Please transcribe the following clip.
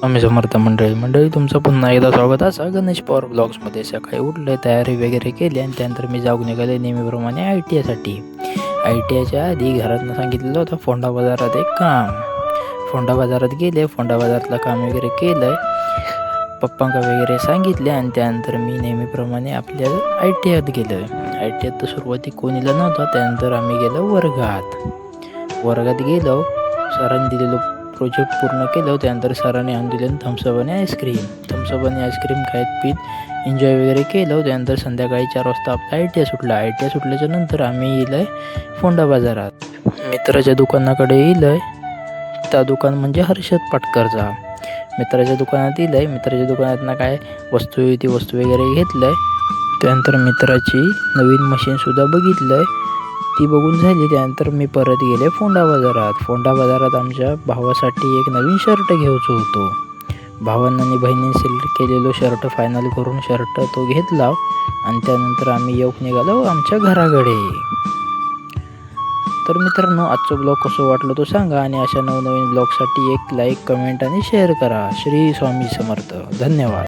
आम्ही समर्थ मंडळी तुमचं पुन्हा एकदा स्वागत असं गणेश पॉवर ब्लॉग्समध्ये. सकाळी उठले, तयारी वगैरे केली आणि त्यानंतर मी जाऊन निघाले नेहमीप्रमाणे ITIसाठी. ITIच्या आधी घरातनं सांगितलेलं होतं फोंडा बाजारात एक काम. फोंडा बाजारात गेले, फोंडा बाजारातलं काम वगैरे केलं, पप्पांका वगैरे सांगितले आणि त्यानंतर मी नेहमीप्रमाणे आपल्या ITIत गेलो. ITIत तर सुरुवाती कोणीला नव्हतं. त्यानंतर आम्ही गेलो वर्गात गेलो, सरांनी दिलेलं प्रोजेक्ट पूर्ण केलं. त्यानंतर सरांनी आणून दिले थम्सअप आणि आईस्क्रीम खात पीत एन्जॉय वगैरे केलं. त्यानंतर संध्याकाळी 4 वाजता आपला ITI सुटला. ITI सुटल्याच्या नंतर आम्ही येलो आहे फोंडा बाजारात. मित्राच्या दुकानाकडे येलो आहे. त्या दुकान म्हणजे हर्षद पाटकरचा. मित्राच्या दुकानात येलो आहे. मित्राच्या दुकानातनं काय वस्तू वगैरे घेतलं आहे. त्यानंतर मित्राची नवीन मशीनसुद्धा बघितलं आहे. ती बघून झाली. त्यानंतर मी परत गेले फोंडा बाजारात आमच्या भावासाठी एक नवीन शर्ट घ्यायचो होतो. भावांना आणि बहिणीने सिलेक्ट केलेलो शर्ट फायनल करून शर्ट तो घेतला आणि त्यानंतर आम्ही येऊन निघालो आमच्या घराकडे. तर मित्रांनो, आजचा ब्लॉग कसं वाटलं तो सांगा आणि अशा नवनवीन ब्लॉगसाठी एक लाईक, कमेंट आणि शेअर करा. श्री स्वामी समर्थ. धन्यवाद.